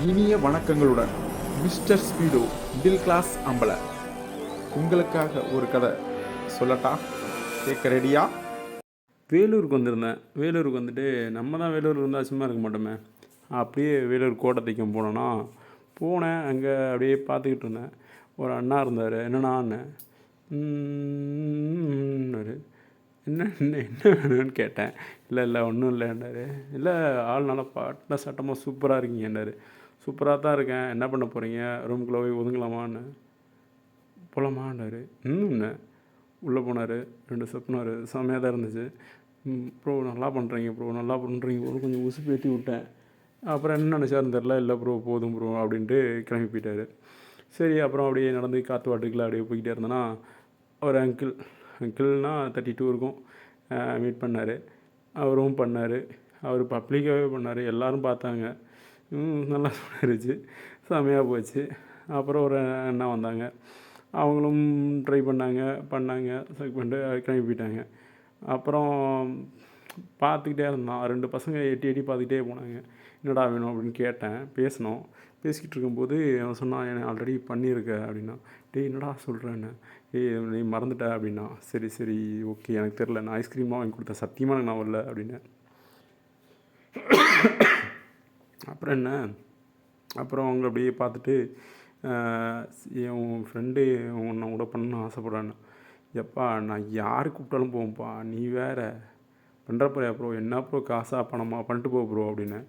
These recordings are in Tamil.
இனிய வணக்கங்களுடன் மிஸ்டர் ஸ்பீடோ மிடில் கிளாஸ் அம்பல உங்களுக்காக ஒரு கதை சொல்லட்டா? கேட்க ரெடியா? வேலூருக்கு வந்திருந்தேன். வேலூருக்கு வந்துட்டு நம்ம தான் வேலூர் இருந்தால் சும்மா இருக்க மாட்டோமே. அப்படியே வேலூர் கோட்டத்தைக்கும் போனேன். அங்கே அப்படியே பார்த்துக்கிட்டு இருந்தேன். ஒரு அண்ணா இருந்தார். என்னண்ணான்னு என்ன என்ன என்ன வேணும்னு கேட்டேன். இல்லை ஒன்றும் இல்லைன்னாரு. இல்லை ஆள் நல்லா பாட்டின சட்டமாக சூப்பராக இருக்கீங்கன்னாரு. சூப்பராக தான் இருக்கேன். என்ன பண்ண போகிறீங்க? ரூமுக்குள்ளே போய் ஒதுங்கலாமான்னு. போகலாமான்னாரு. உள்ளே போனார். 2 செப்புனார். செம்மையாக தான் இருந்துச்சு. ப்ரோ நல்லா பண்ணுறீங்க ப்ரோ கொஞ்சம் உசுப்பு ஏற்றி விட்டேன். அப்புறம் என்ன நினச்சாருன்னு தெரில. இல்லை ப்ரோ போதும் ப்ரோ அப்படின்ட்டு கிளம்பி போயிட்டார். சரி அப்புறம் அப்படியே நடந்து காற்று வாட்டுக்குள்ள அப்படியே போய்கிட்டே இருந்தேன்னா ஒரு அங்கிள்னால் 32 இருக்கும். மீட் பண்ணார். அவரும் பண்ணார். அவர் பப்ளிக்காகவே பண்ணார். எல்லோரும் பார்த்தாங்க. நல்லா இருந்துச்சு. செம்மையாக போச்சு. அப்புறம் ஒரு அண்ணா வந்தாங்க. அவங்களும் ட்ரை பண்ணாங்க. செக் பண்ணிட்டு கிளம்பி போயிட்டாங்க. அப்புறம் பார்த்துக்கிட்டே இருந்தான். 2 பசங்க எட்டி பார்த்துக்கிட்டே போனாங்க. என்னடா வேணும் அப்படின்னு கேட்டேன். பேசிக்கிட்டு இருக்கும்போது அவன் சொன்னான், என்னை ஆல்ரெடி பண்ணியிருக்க அப்படின்னா. டேய் என்னடா சொல்கிறேன்னு. நீ மறந்துட்ட அப்படின்னா. சரி ஓகே எனக்கு தெரில, நான் ஐஸ்கிரீமாக வாங்கி கொடுத்தேன், சத்தியமாக எனக்கு நான் வரல அப்படின்னு. அப்புறம் என்ன, அப்புறம் அவங்க அப்படியே பார்த்துட்டு என் ஃப்ரெண்டு உன்னை கூட பண்ணணும்னு ஆசைப்பட்றான்னு. எப்பா நான் யார் கூப்பிட்டாலும் போவோம்ப்பா, நீ வேறு பண்ணுறப்பறையா ப்ரோ, என்ன ப்ரோ காசா பணமா பண்ணிட்டு போ ப்ரோ அப்படின்னு.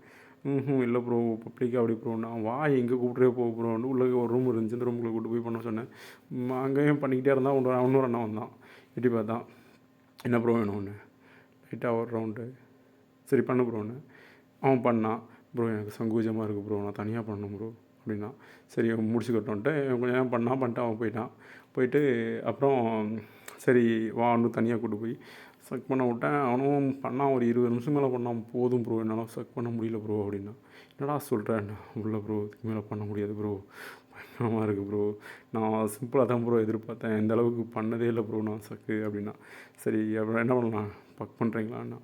இல்லை ப்ரோ பப்ளிக்காக அப்படி ப்ரோ, நான் வா எங்கே கூப்பிட்றே போ ப்ரோன்னு. உள்ள ஒரு ரூம் இருந்துச்சு, அந்த ரூமுக்குள்ளே கூப்பிட்டு போய் பண்ண சொன்னேன். அங்கேயும் பண்ணிக்கிட்டே இருந்தால் இன்னொரு அண்ணா வந்தான். எட்டி பார்த்தான். என்ன ப்ரோ வேணும் ஒன்று லைட்டாக ஒரு ரவுண்டு. சரி பண்ணு ப்ரோன்னு. அவன் பண்ணான். ப்ரோ எனக்கு சங்கூஜமாக இருக்குது ப்ரோ, நான் தனியாக பண்ணணும் ப்ரோ அப்படின்னா. சரி முடிச்சுக்கிட்டோன்ட்டு கொஞ்சம் நேரம் பண்ணிட்டு அவன் போயிட்டு அப்புறம் சரி வா இன்னும் தனியாக கூப்பிட்டு போய் செக் பண்ண விட்டேன். அவனும் பண்ணான். ஒரு 20 நிமிஷம் மேலே பண்ணான். போதும் ப்ரோ என்னால் செக் பண்ண முடியல ப்ரோ அப்படின்னா. என்னடா சொல்கிறேன், உள்ள ப்ரோ இதுக்கு மேலே பண்ண முடியாது ப்ரோ, பயங்கரமாக இருக்குது ப்ரோ, நான் சிம்பிளாக தான் ப்ரோ எதிர்பார்த்தேன், இந்த அளவுக்கு பண்ணதே இல்லை ப்ரோ நான் செக்கு அப்படின்னா. சரி அப்புறம் என்ன பண்ணலாம், பக் பண்ணுறீங்களான்னா.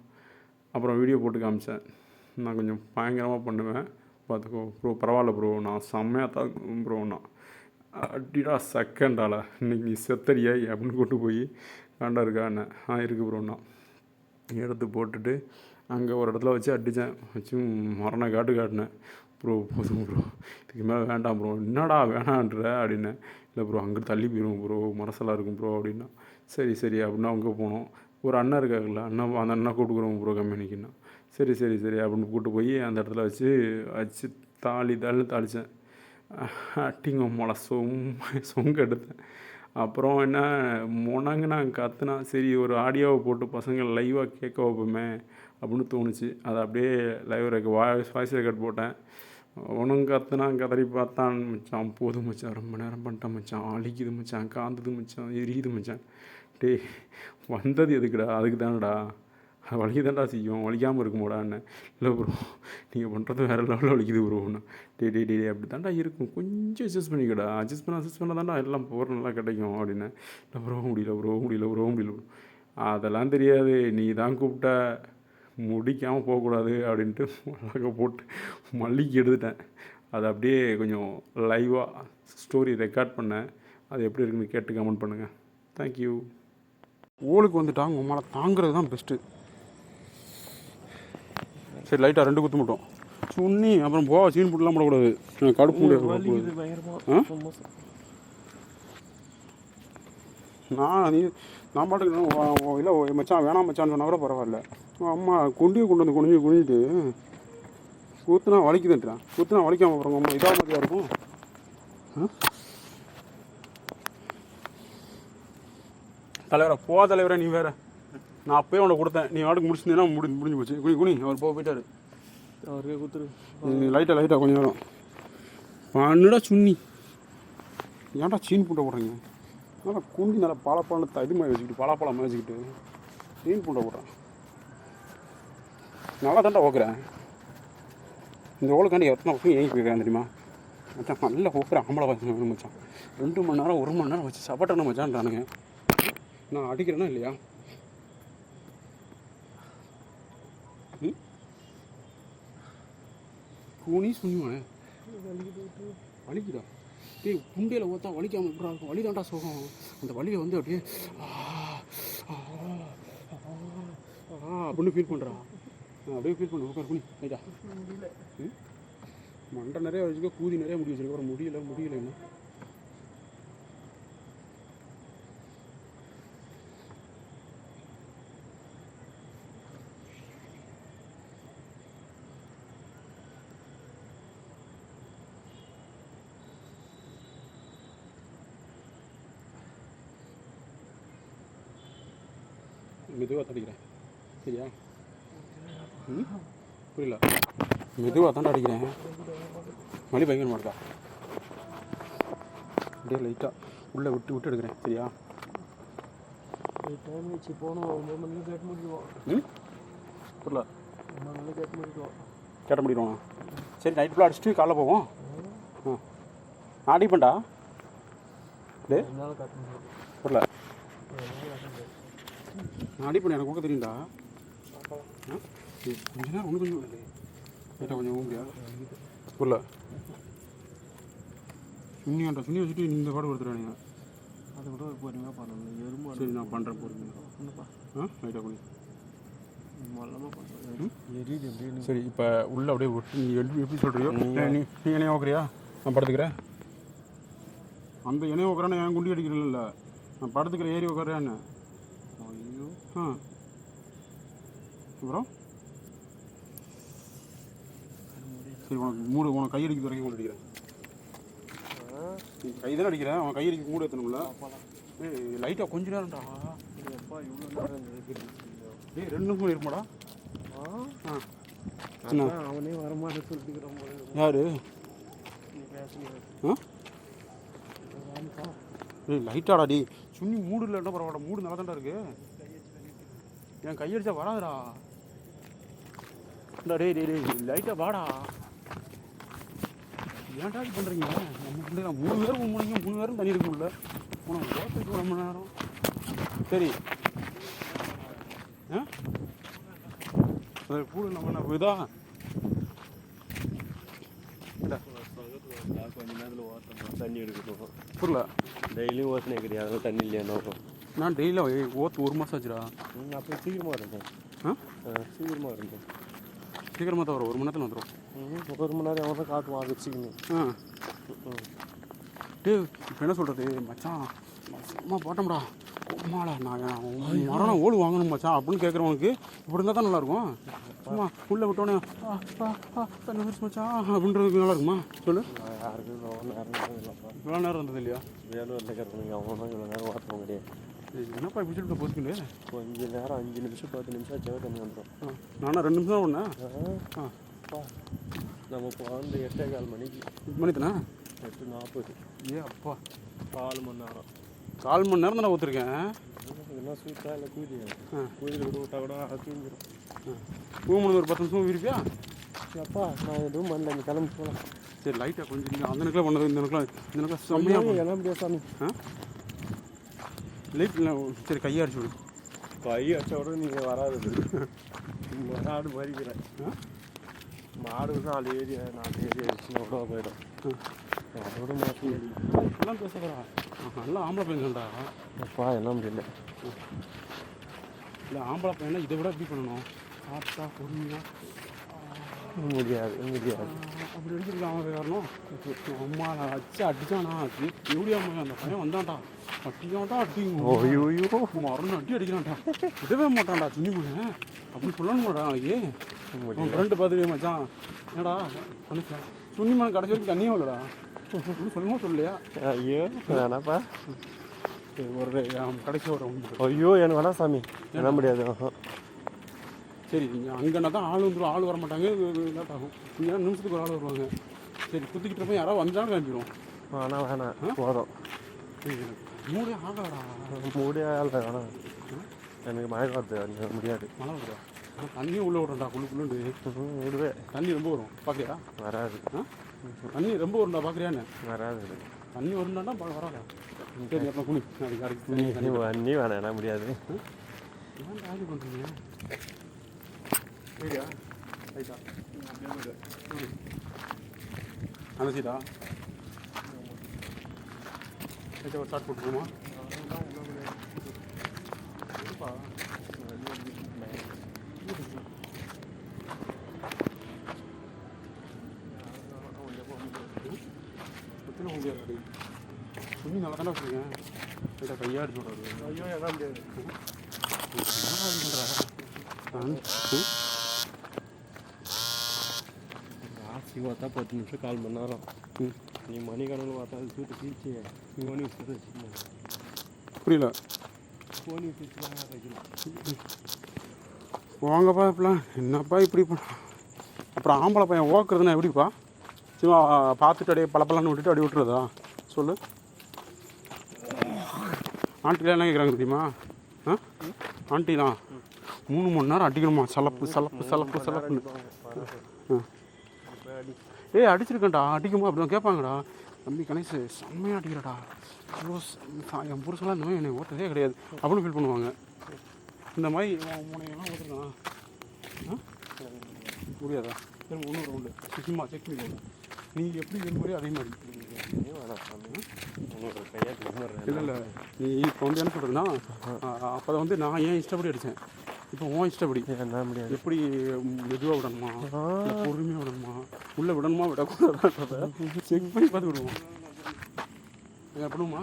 அப்புறம் வீடியோ போட்டு காமிச்சேன். நான் கொஞ்சம் பயங்கரமாக பண்ணுவேன் பார்த்துக்கோ ப்ரோ, பரவாயில்ல ப்ரோ, நான் செம்மையாக தான் ப்ரோண்ணா. அடிடா செகண்டால இன்றைக்கி நீ செத்தரியா அப்படின்னு கூட்டு போய் காண்டா இருக்கா என்ன இருக்குது ப்ரோண்ணா. எடுத்து போட்டுட்டு அங்கே ஒரு இடத்துல வச்சு வச்சு மரண காட்டினேன். ப்ரோ போதும் ப்ரோ, இதுக்கு மேலே வேண்டாம் ப்ரோ. என்னடா வேணான்ற அப்படின்னு. இல்லை ப்ரோ அங்கே தள்ளி போயிடும் ப்ரோ, மரசலாக இருக்கும் ப்ரோ அப்படின்னா. சரி அப்படின்னா அங்கே போனோம். ஒரு அண்ணன் இருக்காங்கல்ல, அந்த அண்ணா கூப்பிட்டுக்குறோம் ப்ரோ கம்பெனிக்குன்னா. சரி அப்படின்னு கூப்பிட்டு போய் அந்த இடத்துல வச்சு தாளித்தேன். அட்டிங்க மொளை சொங்க எடுத்தேன். அப்புறம் என்ன நான் கற்றுனா. சரி ஒரு ஆடியோவை போட்டு பசங்க லைவாக கேட்க வைப்போமே அப்படின்னு தோணுச்சு. அதை அப்படியே வாய்ஸ் ரெக்கார்ட் போட்டேன். அவனும் கதறி பார்த்தான். மச்சான் போதும் மச்சான், ரொம்ப நேரம் பண்ணிட்டான் மச்சான், அழிக்குது மச்சான், காந்தது மச்சான், எரியுது மச்சான். டே வந்தது எதுக்குடா, அதுக்கு தானடா, வலிக்கு தான்டா செய்யும், வலிக்காமல் இருக்குமோடான்னு. இல்லை ப்ரோ நீங்கள் பண்ணுறது வேறு லெவலில் வலிக்குது ப்ரோன்னு. டே அப்படி தான்டா இருக்கும், கொஞ்சம் அட்ஜஸ்ட் பண்ணிக்கடா, அட்ஜஸ்ட் பண்ண தான்டா எல்லாம் போகிற நல்லா கிடைக்கும் அப்படின்னு. இல்லை ப்ரோ முடியல. அதெல்லாம் தெரியாது, நீ தான் கூப்பிட்ட, முடிக்காமல் போகக்கூடாது அப்படின்ட்டு மிளகா போட்டு மல்லிக்கு எடுத்துட்டேன். அதை அப்படியே கொஞ்சம் லைவாக ஸ்டோரி ரெக்கார்ட் பண்ணேன். அது எப்படி இருக்குன்னு கேட்டு கமெண்ட் பண்ணுங்கள். தேங்க்யூ. ஓலுக்கு வந்துட்டாங்க, உன் மேலே தாங்கிறது தான் பெஸ்ட்டு. சரி லைட்டாக 2 குத்து மட்டும் சுண்ணி, அப்புறம் சீன் போட்டுலாம் போடக்கூடாது, கடுப்பு முடியாது. நான் பாட்டுக்கு இல்லை மச்சான் வேணாம் மச்சான்னு சொன்னால் கூட பரவாயில்ல. அம்மா கொண்டு வந்து குனிஞ்சிட்டு ஊற்றுனா வலிக்குதுன்றான். ஊற்றுனா வலிக்காமல் அப்புறம் அம்மா இதாக மாதிரியாக இருக்கும். தலைவரை நீ வேறு, நான் அப்போயே உன்னை கொடுத்தேன், நீ வாட்டுக்கு முடிச்சிருந்தேன்னா முடிஞ்சு போச்சு. குனி அவர் போயிட்டாரு. அவருக்கே கொடுத்துரு. லைட்டாக கொஞ்சம் நேரம் பண்ணுடா சுண்ணி. ஏன்டா சீன் பூண்டை போடுறீங்க? நல்லா குண்டி நல்லா பாலப்பழம் இது மாதிரி வச்சுக்கிட்டு, பலாப்பழம் வச்சுக்கிட்டு சீன் பூண்டை போடுறேன். நல்லா தான்டா ஓக்குறேன். இந்த ஓலுக்காண்டி எத்தனை பக்கம் ஏங்கி போயிருக்கேன் தெரியுமா மச்சான்? நல்லா ஓக்குறேன். ஆம்பளை வச்சு வேணும் மச்சான். 2 மணி நேரம் 1 மணி நேரம் வச்சு சாப்பாட்டணும் மச்சான்றானுங்க. நான் அடிக்கிறேன்னா இல்லையா? கூனி சுனிமானே வலிக்குதா? டேய் புண்டையில் ஓத்தா வலிக்காமல் எப்படா இருக்கும்? வலி தான்டா சுகம். அந்த வலியை வந்து அப்படியே அப்படின்னு ஃபீல் பண்ணுறா. அப்படியே ஃபீல் பண்ண உட்கார் குனி ரைட்டா. மண்டை நிறைய வச்சுக்க, கூதி நிறைய முடி வச்சிருக்க. அப்புறம் முடியல என்ன மெதுவாக தடிக்கிறேன் சரியா? புரியல. மெதுவாக தாண்டா அடிக்கிறேன். மணி பயங்கரமாக இருக்கா? அப்படியே லைட்டாக உள்ளே விட்டு எடுக்கிறேன் சரியா? டைம் வச்சு போனோம் 9 மணிக்கு கேட்டு முடிடுவோம். புரியல. 9 மணிக்கு கேட்டு முடிடுவோம். கேட்ட முடிடுவோம். சரி நைட் ஃபுல்லாக அடிச்சுட்டு காலைல போவோம். நான் அடிப்பேன்டா. டே என்னால் காட்ட முடியாது. புரியல. நான் அடிப்பேன், எனக்கு கொடுக்க தெரியும்டா. கொஞ்ச நேரம் ஒன்று கொஞ்சம் லைட்டாக கொஞ்சம் ஊம்பியா? புரியல. சுண்ணி வச்சுட்டு இந்த பாடு கொடுத்துருவானுங்க. அதை கூட பொறுமையாக பண்ணணும். எறும்பு சரி நான் பண்ணுறேன் பொறுமையாக. என்னப்பா லைட்டாக கொஞ்சம் மொல்லமாக பண்ணுறேன். எரியுது எப்படின்னு. சரி இப்போ உள்ளே அப்படியே விட்டு நீ எப்படி சொல்கிறியோ நீ என்னைய ஓக்குறியா? நான் படுத்துக்கிறேன். அந்த என்னைய ஓக்குறான்னு என் குண்டி அடிக்கிறதில்ல, நான் படுத்துக்கிறேன். ஏறி உட்காரியான்னு. ஐயோ அப்புறம் சரி உனக்கு கை அடிக்கிறது வரைக்கும் கொண்டு அடிக்கிறேன். கை தானே அடிக்கிறேன், அவன் கை அடிக்க மூடு ஏற்றணும்ல. லைட்டாக கொஞ்ச நேரம்டா. எப்பா இவ்வளோ நேரம் ஏய் 2 நிமிஷம் இருமாடா. அவனே வரமாட்டேன்னு சொல்லிட்டுக்கிறான். யாரு? நீ பேசுங்க. ஏய் லைட்டாடா டி. சுண்ணி மூடு இல்லைன்னா பரவாயில்ல, மூடு நல்லா தான்டா இருக்கு. என் கையடிச்சா வராதுடா. டேய் லைட்டாக வாடா. ஏன்டா இது பண்ணுறீங்க? நம்ம பிள்ளைங்க 3 பேரும் மூணிங்க 3 பேரும் தண்ணி இருக்கும்ல. உனக்கு ஓட்டுக்கு 1 மணி நேரம். சரி அது கூட நம்ம இதா கொஞ்ச நேரத்தில் ஓட்டணும், தண்ணி எடுக்கணும். புரியல. டெய்லியும் ஓசனை கிடையாது, அதனால தண்ணி இல்லையா நோக்கம். நான் டெய்லியும் ஓத்து 1 மாதம் ஆச்சுடா. அப்போ சீக்கிரமாக இருந்தேன். சீக்கிரமாக இருந்தேன். சீக்கிரமாக தான் வரும், 1 மணி நேரத்தில் வந்துடும். 1 மணி நேரம் எவ்வளோ காட்டுவான் வச்சுக்கணும். டே இப்போ என்ன சொல்கிறது மச்சான், அம்மா போட்டோம்டா அம்மாடா நான் மரம் ஓடு வாங்கணும் மச்சான் அப்படின்னு கேட்குறவனுக்கு இப்படி இருந்தால் தான் நல்லாயிருக்கும். அம்மா உள்ளே விட்டோன்னே தண்ணி வச்சு மச்சான் அப்படின்றதுக்கு நல்லா இருக்குமா சொல்லு? யாருக்கும் இவ்வளோ நேரம் இல்லைப்பா. இவ்வளோ நேரம் இருந்தது இல்லையா? வேலூரில் இருக்கிறவங்க அவங்களும் இவ்வளோ நேரம் ஓட்டணும் கிடையாது. என்னப்பா இப்படி சொல்லிட்டு போச்சுக்கிண்டு கொஞ்சம் நேரம் 5 நிமிஷம் 10 நிமிஷம் ஆச்சு தண்ணி வந்துடும். நானும் 2 நிமிஷம் தான் ஒன்றா. நம்ம இப்போ வந்து 8:15 மணிக்கு மணித்தனா 8:40. ஏ அப்பா 4 மணி நேரம். 4 மணி நேரம் தான் ஊற்றுருக்கேன். என்ன ஸ்வீட்டாக இல்லை கூதியில் கூட விட்டா கூட தூங்கிடும். ரூம் ஒரு 10 நிமிஷம் இருப்பியா? அப்பா நான் எதுவும் பண்ணல, நீ கிளம்பி போகலாம். சரி லைட்டாக கொஞ்சம் நீங்கள் அந்த நினைக்கில் பண்ணது இந்த நினைக்கில் செம்மையாக எல்லாம் முடியாது சாமி. லைட் சரி கையை அடிச்சு விடு. கை அடிச்ச விட நீங்கள் வராது. மாடு மறிக்கிறேன். மாடு 4 ஏரி அடிச்சுன்னா கூட போயிடும். அதோட மாற்றி எல்லாம் பேசுகிறா நல்லா ஆம்பளை பையன்டா. அப்பா என்ன முடியல. இல்லை ஆம்பளை பையனா இதை விட எப்படி பண்ணணும்? சாப்பிட்டா பொறுமையாக முடியாது அப்படி எடுத்துருக்கான். அவன் காரணம் அம்மா நான் அடிச்சானா எப்படியா அந்த பையன் வந்தான்டா அட்டிக்கான்டா ஐயோ மரணம் அடிக்கிறான்டா விடவே மாட்டான்டா துணி பண்ண அப்படி சொல்லணும் மாட்டான் நாளைக்கு. அவன் ஃப்ரெண்டு பார்த்துக்கே மச்சான் என்னடா பண்ணிக்கலாம் துணி மண் கடைசி வரைக்கும் தண்ணியும் இல்லைடா அப்படின்னு சொல்லணும் சொல்லலையா? ஐயோ வேணாப்பா ஒரு கடைசி ஒரு ஐயோ எனக்கு வேணா சாமி என்ன முடியாது. சரி நீங்கள் அங்கேனா தான் ஆள் வந்துடும், ஆள் வர மாட்டாங்க, லேட் ஆகும். இங்கே நிமிஷத்துக்கு ஒரு ஆள் வருவாங்க. சரி குத்திக்கிட்ட போய் யாராவது வந்தாலும் கிளம்பிடுவோம். வேணாம் போதும். மூடே ஆகலடா. மூடே ஆகல வேணாம். எனக்கு மழை வருது முடியாது. மழை வருதா? ஆனால் தண்ணியும் உள்ளே விடுறா குள்ளுண்டு விடுவே. தண்ணி ரொம்ப வரும் பார்க்குறியா? வராது. தண்ணி ரொம்ப வரும்டா பார்க்குறியான்னு? வராது. தண்ணி வரும்டாண்டா வராதா? சரி அப்புறம் குளி நாளைக்கு அரைச்சி தண்ணி வேணாம் என்ன முடியாது. ஏன் ஆடி பண்ணுறீங்க? சரியா ரைட்டா அந்த சீட்டா லைட்டாக ஒரு ஷார்ட் போட்டுருமா துணி நல்லா தானே வச்சுருக்கேன் லைட்டாக கையாக அடிச்சு விட்றாரு ஐயோ என்ன முடியாது ராசி பார்த்தா 10 நிமிஷம் 1/4 மணி நேரம் நீ மணிக்கணக்கில் பார்த்தா அது சூட்டு பீச்சு ஃபோனி வச்சுட்டு வச்சுக்கணும் புரியல ஃபோனி வச்சுலாம் வைக்கணும் வாங்கப்பா இப்பெல்லாம் என்னப்பா இப்படி அப்புறம் ஆம்பளை பையன் ஓக்குறதுன்னா எப்படிப்பா சும்மா பார்த்துட்டு அப்படியே பழப்பலான்னு விட்டுட்டு அப்படியே விட்டுறதா சொல்லு ஆண்டிலாம் என்ன கேட்குறாங்க தெரியுமா ஆ ஆண்டிலாம் 3 மணி நேரம் அடிக்கணுமா சலப்புன்னு ஏய் அடிச்சிருக்கேன்டா அடிக்குமா அப்படிதான் கேட்பாங்கடா தம்பி கணேஷ் செம்மையாக அடிக்கிறடா என் புருஷெல்லாம் இந்த மாதிரி என்னை ஓட்டதே கிடையாது அப்படின்னு ஃபீல் பண்ணுவாங்க இந்த மாதிரி மூணையெல்லாம் ஓட்டுருக்கான் ஆ முடியாதா சரி ஒன்று ரவுண்டு சும்மா செக் பண்ணி நீங்கள் எப்படி இந்த மாதிரி அதே மாதிரி இல்லை இல்லை நீ இப்போ வந்து என்ன சொல்கிறதுன்னா அப்போ வந்து நான் ஏன் இஷ்டப்படி அடித்தேன் இப்போ உன் இஷ்டப்படி என்ன முடியாது எப்படி மெதுவாக விடணுமா பொறுமையாக விடணுமா உள்ளே விடணுமா விடக்கூடாதுன்றத செக் பண்ணி பார்த்து விடுவோம் என்ன பண்ணுவோமா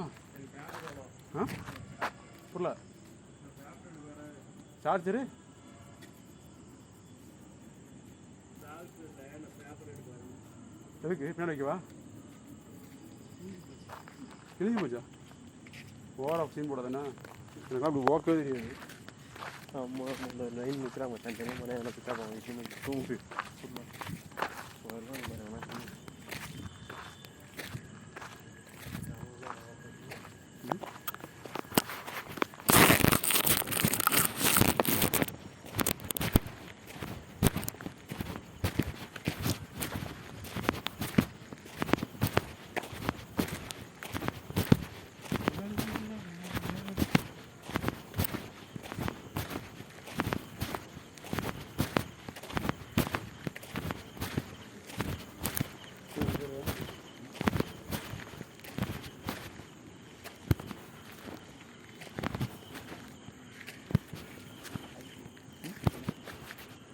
ஆ புரியல சார்ஜரு எதுக்கு பின்னாடி வைக்கவா கிழிஞ்சு போச்சா ஓவராக சீன் போடாதானே எனக்கு அப்படி ஓக்கவே தெரியாது ஆமாம் இந்த லைன் நிற்கிறாங்க தனித்தனியாக மணி எல்லாம் பிக்கப் ஆகும் விஷயம் தூங்கு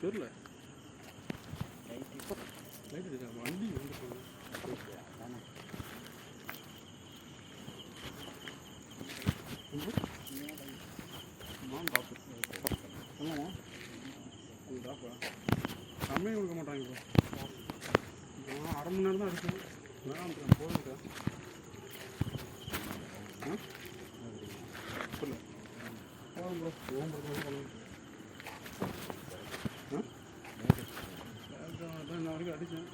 தெரியல லைட் வண்டி வந்து சமையல் கொடுக்க மாட்டாங்க இப்போ நான் 1/2 மணி நேரம் தான் அடிச்சேன் வேணாம் போதுங்க சொல்லு நான் வரைக்கும் அடித்தேன்